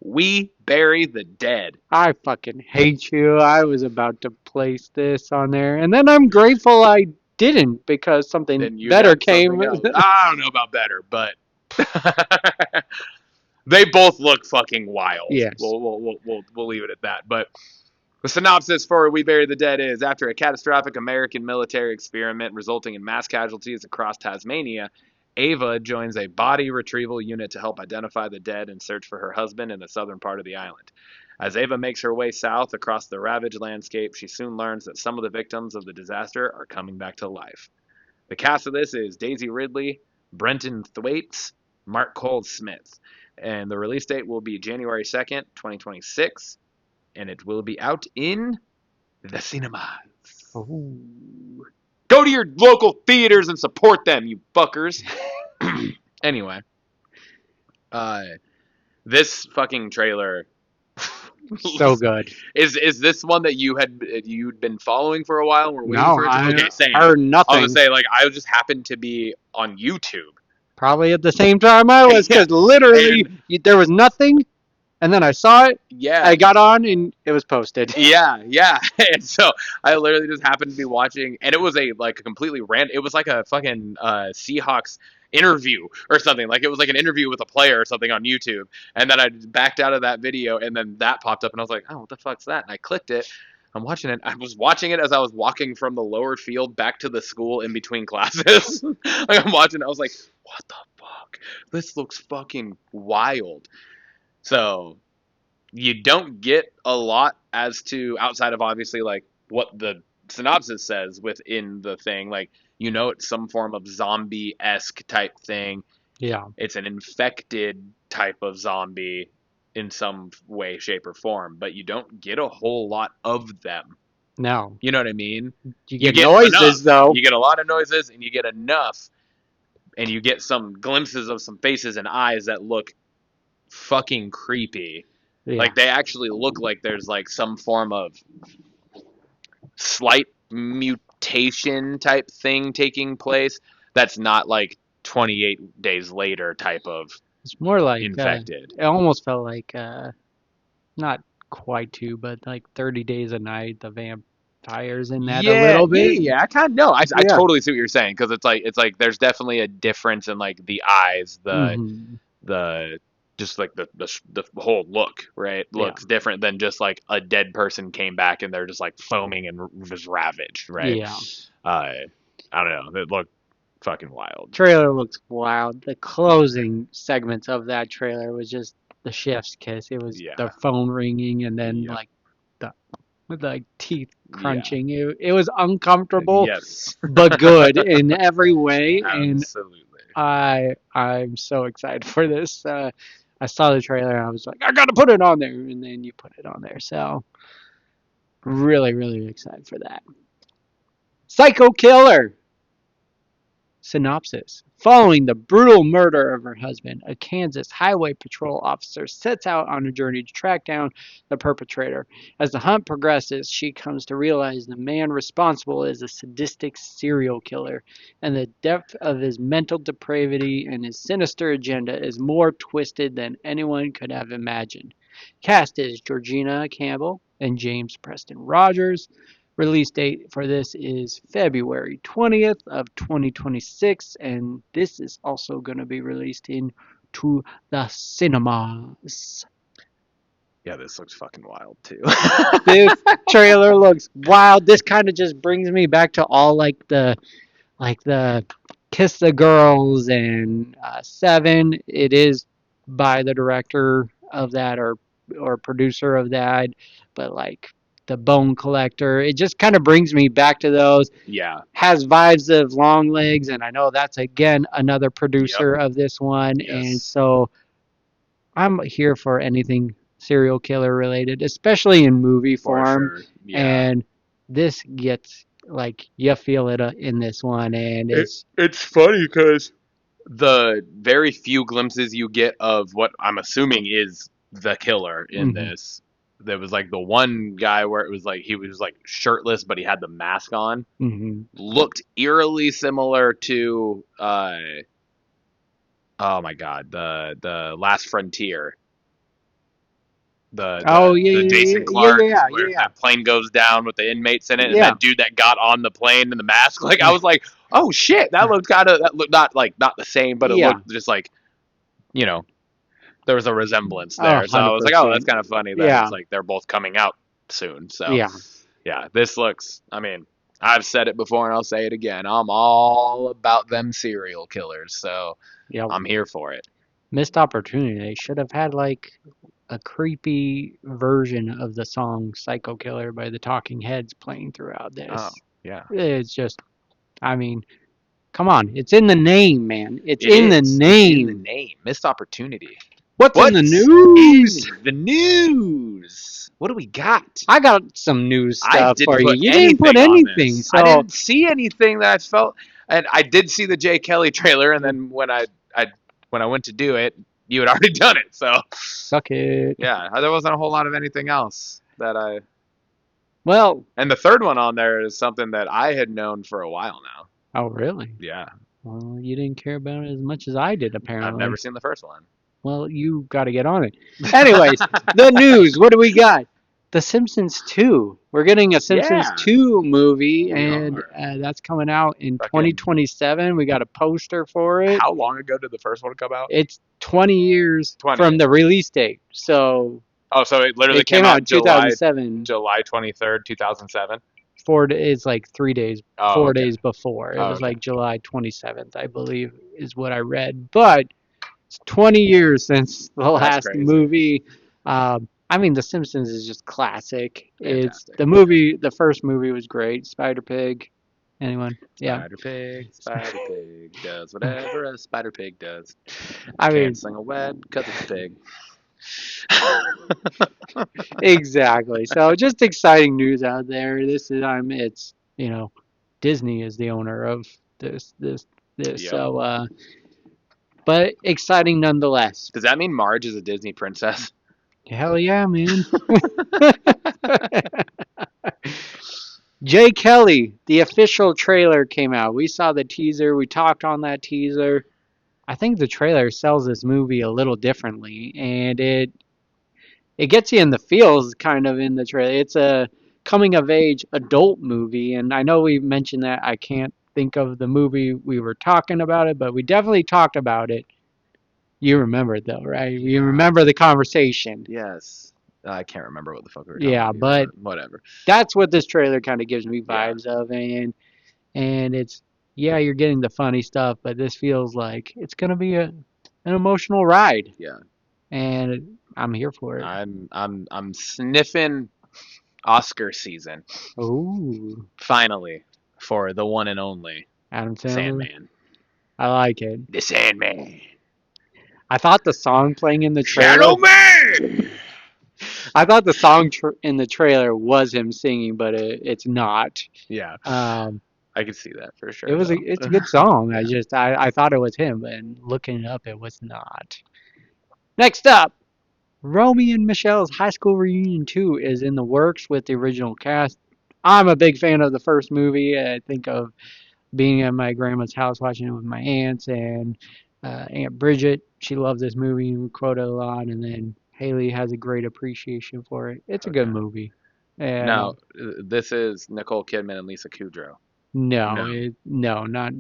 We Bury the Dead. I fucking hate you. I was about to place this on there, and then I'm grateful I didn't because something better came. I don't know about better, but they both look fucking wild. Yes. We'll leave it at that. But the synopsis for We Bury the Dead is, after a catastrophic American military experiment resulting in mass casualties across Tasmania, Ava joins a body retrieval unit to help identify the dead and search for her husband in the southern part of the island. As Ava makes her way south across the ravaged landscape, she soon learns that some of the victims of the disaster are coming back to life. The cast of this is Daisy Ridley, Brenton Thwaites, Mark Cole-Smith, and the release date will be January 2nd, 2026, and it will be out in the cinemas. Ooh. Go to your local theaters and support them, you fuckers. Anyway, this fucking trailer, so good. Is this one that you'd been following for a while? No, I heard nothing. I was say, like, I just happened to be on YouTube. Probably at the same time I was, because literally there was nothing. And then I saw it. Yeah. I got on and it was posted. Yeah. And so I literally just happened to be watching, and it was a completely random. It was like a fucking Seahawks interview or something. Like it was like an interview with a player or something on YouTube. And then I backed out of that video, and then that popped up, and I was like, oh, what the fuck's that? And I clicked it. I'm watching it. I was watching it as I was walking from the lower field back to the school in between classes. Like I'm watching it, I was like, what the fuck? This looks fucking wild. So you don't get a lot as to outside of obviously like what the synopsis says within the thing. Like it's some form of zombie-esque type thing. Yeah. It's an infected type of zombie in some way, shape, or form, but you don't get a whole lot of them. No. You know what I mean? You get noises, though. You get a lot of noises, and you get enough, and you get some glimpses of some faces and eyes that look fucking creepy. Yeah. Like, they actually look like there's, like, some form of slight mutation type thing taking place that's not, like, 28 days later type of it's more like infected. It almost felt like not quite but like 30 Days a Night, the vampires in that a little bit. Yeah, I kind of know. I totally see what you're saying because it's like there's definitely a difference in like the eyes, the just like the whole look, right? Looks different than just like a dead person came back and they're just like foaming and was ravaged, right? Yeah. I don't know. It looked fucking wild. Trailer looks wild. The closing segments of that trailer was just the chef's kiss. It was the phone ringing and then like the with like teeth crunching. It was uncomfortable, but good in every way. Absolutely. And I'm so excited for this. I saw the trailer and I was like, I gotta put it on there, and then you put it on there. So really, really excited for that. Psycho Killer. Synopsis. Following the brutal murder of her husband, a Kansas Highway Patrol officer sets out on a journey to track down the perpetrator. As the hunt progresses, she comes to realize the man responsible is a sadistic serial killer, and the depth of his mental depravity and his sinister agenda is more twisted than anyone could have imagined. Cast is Georgina Campbell and James Preston Rogers. Release date for this is February 20th of 2026, and this is also going to be released into the cinemas. Yeah, this looks fucking wild too. This trailer looks wild. This kind of just brings me back to all like the Kiss the Girls and Seven. It is by the director of that or producer of that, but like the Bone Collector. It just kind of brings me back to those. Yeah. Has vibes of Long Legs, and I know that's again another producer of this one. Yes. And so I'm here for anything serial killer related, especially in movie form. Sure. Yeah. And this gets like you feel it in this one, and it's funny because the very few glimpses you get of what I'm assuming is the killer in this. There was like the one guy where it was like he was like shirtless, but he had the mask on. Looked eerily similar to oh my god, the Last Frontier. The Jason Clarke, where that plane goes down with the inmates in it, and that dude that got on the plane in the mask. Like I was like, oh shit, that looked not the same, but it looked just like, there was a resemblance there. So I was like, oh, that's kind of funny that it's like they're both coming out soon. So yeah, this looks. I mean, I've said it before and I'll say it again. I'm all about them serial killers, so I'm here for it. Missed opportunity. They should have had like a creepy version of the song Psycho Killer by the Talking Heads playing throughout this. Oh, yeah. It's just, I mean, come on. It's in the name, man. It's in the name. It's in the name. Missed opportunity. What's in the news? The news. What do we got? I got some news stuff for you. You didn't put anything. So I didn't see anything that I felt, and I did see the J. Kelly trailer, and then when I went to do it, you had already done it, so suck it. Yeah, there wasn't a whole lot of anything else that I. Well, and the third one on there is something that I had known for a while now. Oh, really? Yeah. Well, you didn't care about it as much as I did, apparently. I've never seen the first one. Well, you got to get on it. Anyways, the news. What do we got? The Simpsons 2. We're getting a Simpsons 2 movie, and that's coming out in 2027. We got a poster for it. How long ago did the first one come out? It's 20 years from the release date. So Oh, so it literally It came out in July 2007. July 23rd, 2007. It's like 3 days, Oh, 4 days before. It Oh, was okay. like July 27th, I believe, is what I read. But it's 20 years since the That's last crazy. movie. I mean, The Simpsons is just classic. It's Fantastic. the movie. The first movie was great. Spider Pig. Anyone? Yeah. Spider pig does whatever a spider pig does. I mean, Can't sing a wed because it's a pig. exactly. So just exciting news out there. This is it's Disney is the owner of this. Yep. So but exciting nonetheless. Does that mean Marge is a Disney princess? Hell yeah, man. Jay Kelly, the official trailer came out. We saw the teaser. We talked on that teaser. I think the trailer sells this movie a little differently, and it gets you in the feels kind of in the trailer. It's a coming of age adult movie, and I know we mentioned that. I can't think of the movie we were talking about it, but we definitely talked about it. You remember it though, right? You remember the conversation. Yes. I can't remember what the fuck we were talking Yeah, about but whatever. that's what this trailer kind of gives me vibes of, and it's you're getting the funny stuff, but this feels like it's gonna be an emotional ride. Yeah. And I'm here for it. I'm sniffing Oscar season. Ooh, Finally, for the one and only Adam Sandler. Sandman. I like it. The Sandman. I thought the song playing in the trailer. Shadow Man. I thought the song in the trailer was him singing, but it's not. Yeah. I could see that for sure. It's a good song. I thought it was him, and looking it up, it was not. Next up, Romy and Michelle's High School Reunion 2 is in the works with the original cast. I'm a big fan of the first movie. I think of being at my grandma's house watching it with my aunts and Aunt Bridget. She loved this movie. We quote it a lot. And then Haley has a great appreciation for it. It's a good movie. And now, this is Nicole Kidman and Lisa Kudrow. No, Not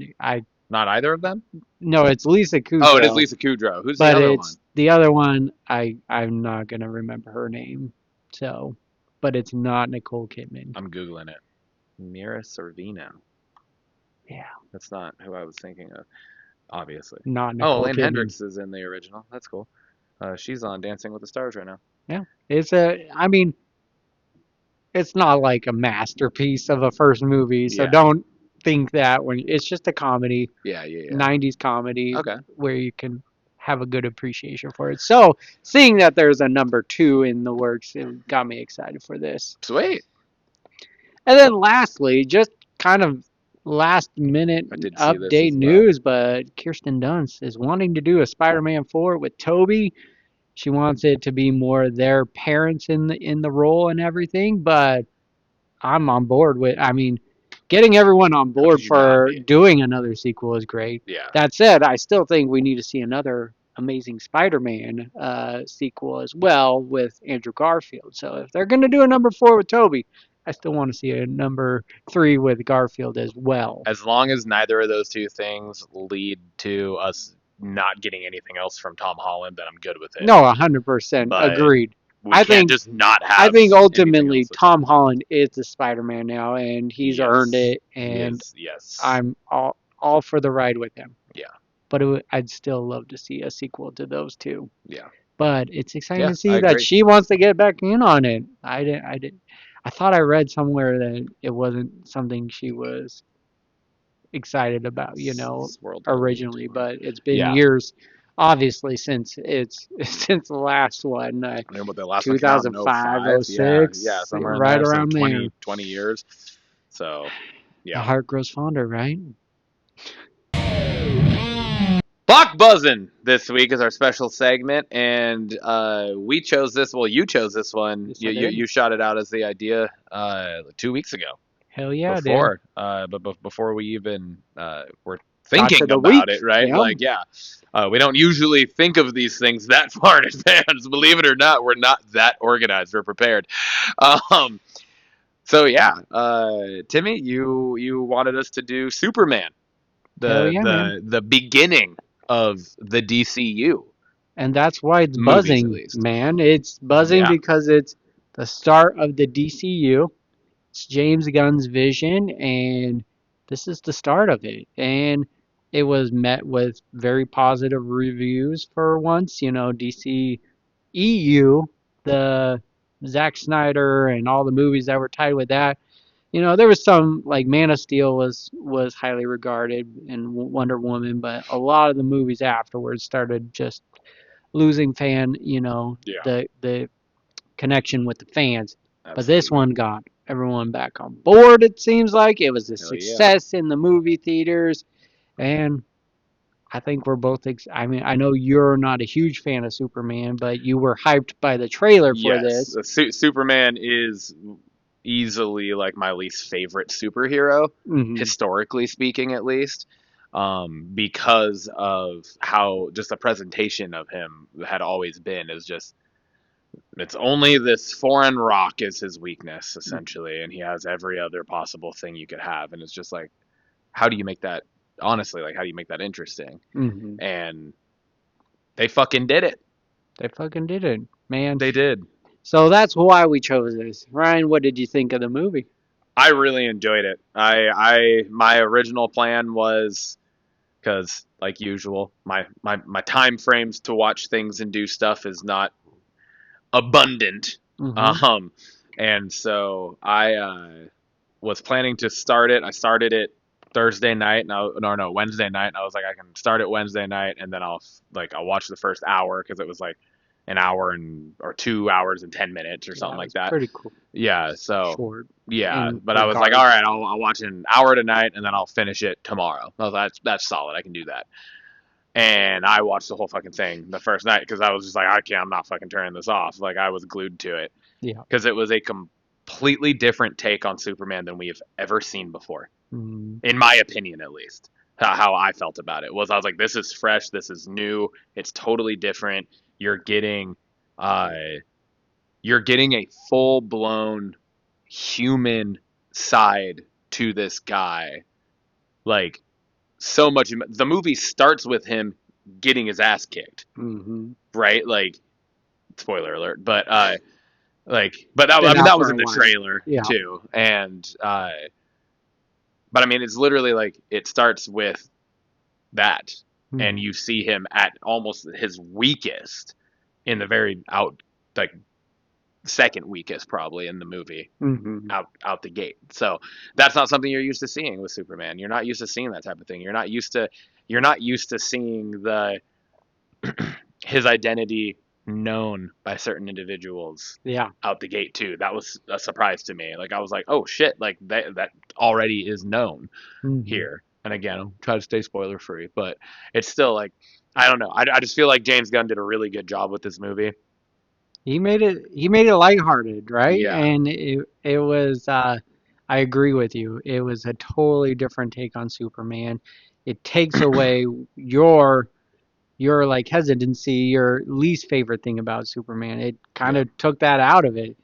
either of them? No, it's Lisa Kudrow. Oh, it is Lisa Kudrow. Who's the other one? The other one, I'm not going to remember her name. So, but it's not Nicole Kidman. I'm Googling it. Mira Sorvino. Yeah. That's not who I was thinking of, obviously. Not Nicole Lane Kidman. Hendricks is in the original. That's cool. She's on Dancing with the Stars right now. Yeah. It's not like a masterpiece of a first movie, so don't think that when it's just a comedy. Yeah. 90s comedy. Okay. Where you can have a good appreciation for it. So, seeing that there's a number 2 in the works, it got me excited for this. Sweet. And then lastly, just kind of last minute update news, but Kirsten Dunst is wanting to do a Spider-Man 4 with Tobey. She wants it to be more their parents in the role and everything, but I'm on board with getting everyone on board for doing another sequel is great. Yeah. That said, I still think we need to see another Amazing Spider-Man sequel as well with Andrew Garfield. So if they're going to do a number 4 with Tobey, I still want to see a number 3 with Garfield as well. As long as neither of those two things lead to us not getting anything else from Tom Holland, then I'm good with it. No, 100% agreed. I think just not have. I think ultimately Tom Holland is the Spider-Man now, and he's earned it. And yes. I'm all for the ride with him. Yeah. But I'd still love to see a sequel to those two. Yeah. But it's exciting to see that she wants to get back in on it. I thought I read somewhere that it wasn't something she was excited about, originally. But it's been years, obviously, since the last one. I mean, what the last 2005, 06. Yeah, somewhere right in there, around 20 years. So, yeah. The heart grows fonder, right? BlockBuzzin this week is our special segment, and we chose this. Well, you chose this one. Yes, you shot it out as the idea 2 weeks ago. Hell yeah, before, but before we even were thinking about it, right? Yep. We don't usually think of these things that far in advance. Believe it or not, we're not that organized or prepared. So yeah, Timmy, you wanted us to do Superman, the beginning of the DCU. And that's why it's Movies, at buzzing, least. man. It's buzzing Yeah. because it's the start of the DCU. It's James Gunn's vision, and this is the start of it. And it was met with very positive reviews for once. You know, DC EU, the Zack Snyder and all the movies that were tied with that. You know, there was some like Man of Steel was highly regarded and Wonder Woman, but a lot of the movies afterwards started just losing Yeah. the connection with the fans. But this Absolutely. one got everyone back on board, it seems like. It was a Hell yeah. success in the movie theaters. And I think we're both, I mean, I know you're not a huge fan of Superman, but you were hyped by the trailer for Yes. this. Superman is easily like my least favorite superhero, Hmm. historically speaking, at least, because of how just the presentation of him had always been is just it's only this foreign rock is his weakness essentially, and he has every other possible thing you could have, and it's just like, how do you make that honestly? Like, how do you make that interesting? Hmm. And they fucking did it. They fucking did it, man. They did. So that's why we chose this. Ryan, what did you think of the movie? I really enjoyed it. My original plan was because, like usual, my time frames to watch things and do stuff is not abundant. Hmm. Um, and so I was planning to start it. I started it Thursday night, and no, Wednesday night. And I was like, I can start it Wednesday night, and then I'll watch the first hour because it was like an hour or 2 hours and 10 minutes or Yeah, something it like was that. pretty cool. Yeah, so Short yeah, in but I was like, all regards. right, I'll watch an hour tonight, and then I'll finish it tomorrow. I was like, that's solid. I can do that. And I watched the whole fucking thing the first night because I was just like, I'm not fucking turning this off. Like I was glued to it Yeah. because it was a completely different take on Superman than we have ever seen before, Mm. in my opinion, at least. How I felt about it was I was like, this is fresh, this is new, it's totally different. You're getting, uh, you're getting a full blown human side to this guy, like so much. The movie starts with him getting his ass kicked, Hmm. right? Like, spoiler alert, but Been I mean, out that was for in a the while. trailer Yeah. too, and but I mean, it's literally like it starts with that, and Mm-hmm. you see him at almost his weakest in the very out, like second weakest probably in the movie, Hmm. out the gate. So that's not something you're used to seeing with Superman. You're not used to seeing that type of thing. You're not used to seeing the his identity known by certain individuals Yeah. out the gate too. That was a surprise to me. Like I was like, oh shit, like that already is known Hmm. here. And again, I'll try to stay spoiler free, but it's still like, I don't know. I just feel like James Gunn did a really good job with this movie. He made it lighthearted, right? Yeah. And it was I agree with you. It was a totally different take on Superman. It takes away your like hesitancy, your least favorite thing about Superman. It kind Yeah. of took that out of it.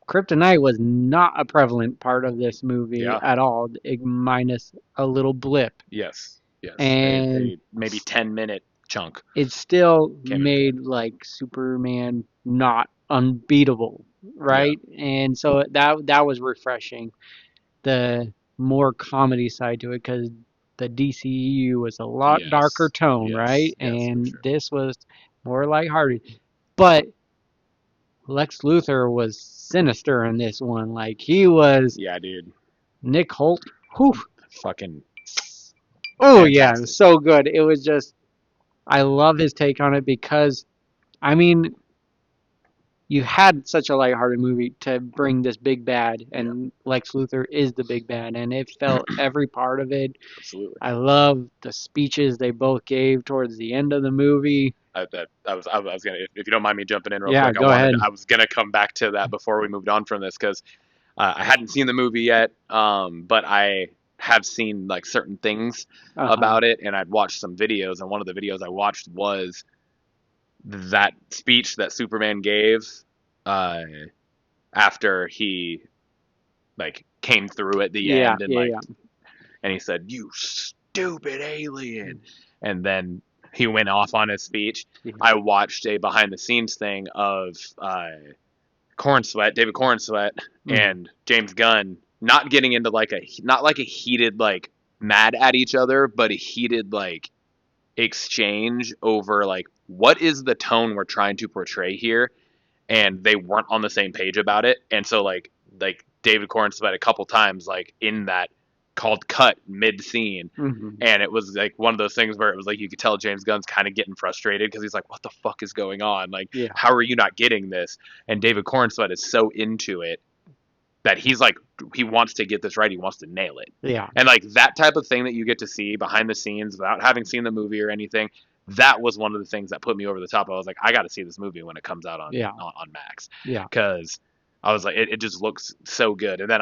Kryptonite was not a prevalent part of this movie Yeah. at all, minus a little blip. Yes. Yes. And A maybe 10-minute chunk it still came into it. made like Superman not unbeatable, Yeah. right? And so that was refreshing. The more comedy side to it because the DCU was a lot darker Yes. tone, right? Yes. Yes, for And sure. this was more lighthearted. But Lex Luthor was sinister in this one. Like he was Yeah, dude. Nick Holt. Whew. Fucking Oh yeah, it was fantastic. so good. It was just I love his take on it because I mean you had such a lighthearted movie to bring this big bad, Yeah. and Lex Luthor is the big bad, and it felt every part of it. Absolutely. I love the speeches they both gave towards the end of the movie. I was gonna, if you don't mind me jumping in real Yeah, quick, go ahead. I was gonna come back to that before we moved on from this because I hadn't seen the movie yet, but I have seen like certain things Uh-huh. about it, and I'd watched some videos, and one of the videos I watched was that speech that Superman gave uh, after he like came through at the Yeah, end, and yeah, like, yeah. and he said, "You stupid alien," and then he went off on his speech. Yeah. I watched a behind the scenes thing of David Cornsweat, and James Gunn not getting into not like a heated like mad at each other, but a heated like exchange over like what is the tone we're trying to portray here, and they weren't on the same page about it, and so like David Cornsweat a couple times like in that called cut mid scene, and it was like one of those things where it was like you could tell James Gunn's kind of getting frustrated because he's like, what the fuck is going on, like how are you not getting this? And David Cornsweat is so into it that he's like, he wants to get this right, he wants to nail it. And like that type of thing that you get to see behind the scenes without having seen the movie or anything, that was one of the things that put me over the top. I was like, I got to see this movie when it comes out on Max, because I was like, it just looks so good. And then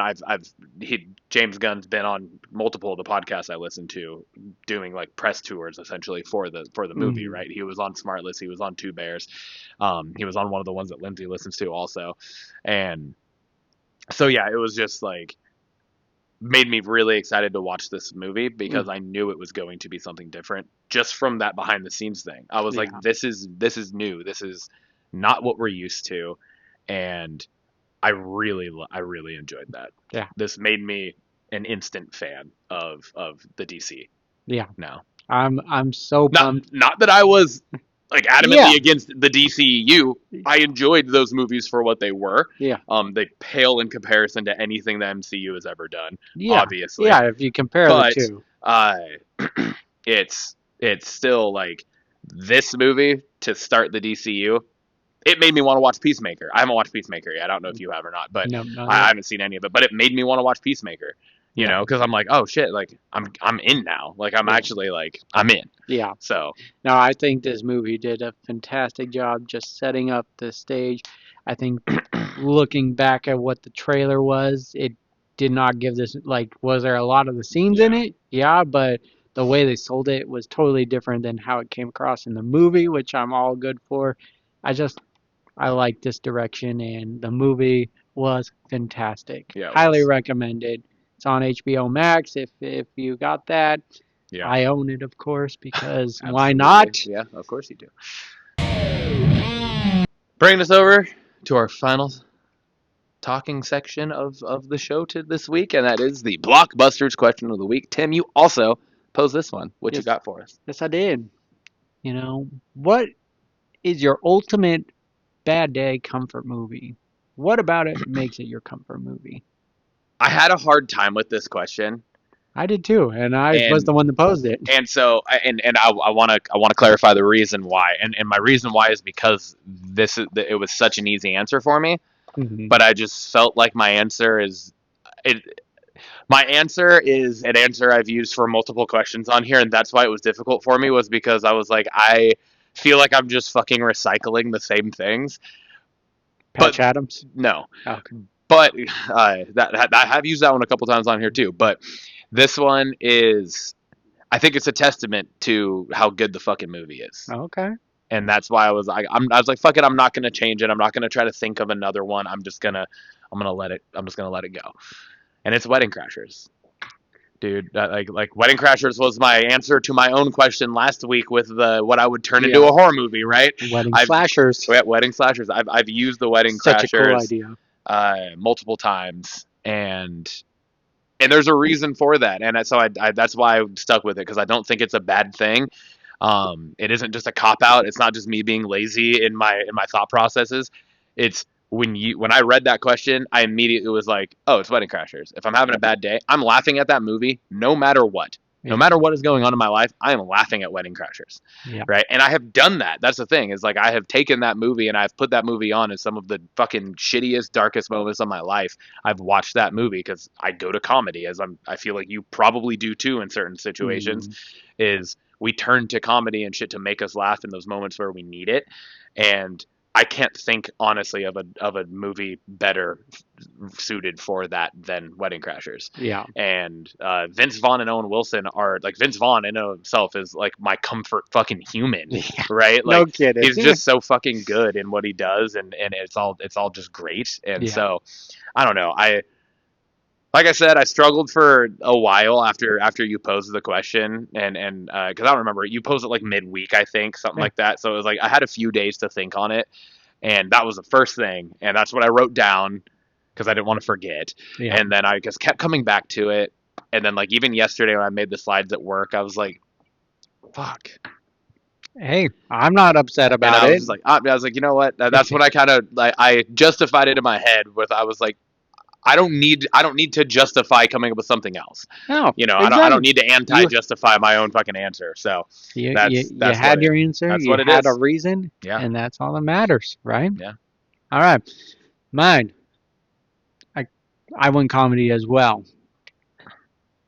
James Gunn's been on multiple of the podcasts I listen to doing like press tours essentially for the movie, right? He was on Smartless, he was on Two Bears, he was on one of the ones that Lindsay listens to also, and so yeah, it was just like made me really excited to watch this movie because I knew it was going to be something different just from that behind the scenes thing. I was like, this is new, this is not what we're used to, and I really enjoyed that. This made me an instant fan of the DC. Now I'm so pumped. Not that I was like adamantly against the DCU. I enjoyed those movies for what they were. They pale in comparison to anything the MCU has ever done. Obviously. If you compare the two. It's still like this movie to start the DCU. It made me want to watch Peacemaker. I haven't watched Peacemaker yet. I don't know if you have or not, but I haven't seen any of it. But it made me want to watch Peacemaker. You know, because I'm like, oh shit, like I'm in now. Like I'm actually like I'm in. So no, I think this movie did a fantastic job just setting up the stage. I think looking back at what the trailer was, it did not give this like. Was there a lot of the scenes in it? Yeah, but the way they sold it was totally different than how it came across in the movie, which I'm all good for. I like this direction, and the movie was fantastic. Highly recommended. It's on HBO Max if you got that. I own it, of course, because why not? Yeah, of course you do. Bringing us over to our final talking section of the show this week, and that is the Blockbusters question of the week. Tim, you also posed this one. What you got for us? Yes, I did. You know, what is your ultimate bad day comfort movie? What about it makes it your comfort movie? I had a hard time with this question. I did too, and I was the one that posed it. And so, I want to clarify the reason why, and my reason why is because it was such an easy answer for me, but I just felt like my answer is an answer I've used for multiple questions on here, and that's why it was difficult for me, was because I was like, I feel like I'm just fucking recycling the same things. Patch Adams? No. Okay. But I have used that one a couple times on here too. But this one I think it's a testament to how good the fucking movie is. Okay. And that's why I was like, fuck it, I'm not gonna change it. I'm not gonna try to think of another one. I'm just gonna let it go. And it's Wedding Crashers. Dude, like Wedding Crashers was my answer to my own question last week with what I would turn into a horror movie, right? Wedding Slashers. Wedding Slashers. I've used the Wedding Crashers. Such a cool idea. Multiple times, and there's a reason for that, and so I that's why I stuck with it, because I don't think it's a bad thing. It isn't just a cop out. It's not just me being lazy in my thought processes. It's when I read that question, I immediately was like, oh, it's Wedding Crashers. If I'm having a bad day, I'm laughing at that movie no matter what. No matter what is going on in my life, I am laughing at Wedding Crashers, right? And I have done that. That's the thing, is like I have taken that movie and I've put that movie on as some of the fucking shittiest, darkest moments of my life. I've watched that movie because I go to comedy, I feel like you probably do too in certain situations, is we turn to comedy and shit to make us laugh in those moments where we need it. And I can't think honestly of a movie better suited for that than Wedding Crashers. And Vince Vaughn and Owen Wilson are like, Vince Vaughn in himself is like my comfort fucking human, right? Like, no kidding. He's just so fucking good in what he does, and it's all just great. And so I don't know. like I said, I struggled for a while after you posed the question, and because I don't remember, you posed it like midweek, I think, something like that. So it was like I had a few days to think on it, and that was the first thing, and that's what I wrote down because I didn't want to forget. Yeah. And then I just kept coming back to it, and then like even yesterday when I made the slides at work, I was like, "Fuck." Hey, I'm not upset about and I was it. just like, I was like, you know what? That's when I kind of like I justified it in my head with I was like, I don't need to justify coming up with something else. No, You know, exactly. I don't need to anti-justify my own fucking answer. So you that's had your answer. That's you what it had is. a reason. Yeah. And that's all that matters, right? Yeah. All right. Mine. I went comedy as well.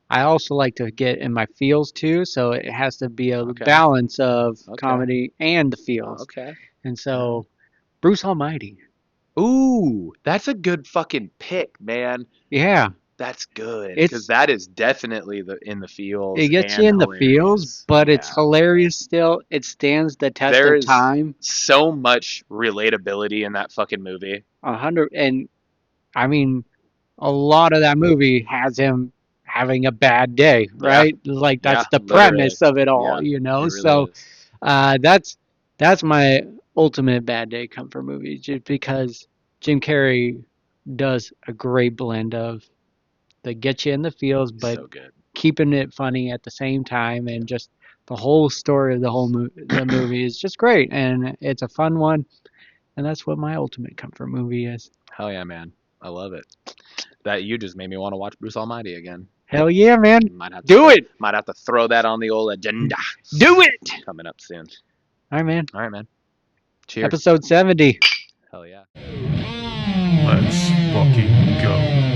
I also like to get in my feels too, so it has to be a balance of comedy and the feels. Okay. And so, Bruce Almighty. Ooh, that's a good fucking pick, man. Yeah. That's good because that is definitely in the feels. It gets and you in the hilarious. feels, but it's hilarious still. It stands the test of time. So much relatability in that fucking movie. 100, and I mean, a lot of that movie has him having a bad day, right? Like that's the premise of it all, you know. Really so, that's my ultimate bad day comfort movie, just because Jim Carrey does a great blend of the get you in the feels, but keeping it funny at the same time, and just the whole story of the movie is just great, and it's a fun one, and that's what my ultimate comfort movie is. Hell yeah, man! I love it. That you just made me want to watch Bruce Almighty again. Hell yeah, man! Might have to throw that on the old agenda. Do it. Coming up soon. All right, man. Cheers. Episode 70. Hell yeah. Let's fucking go.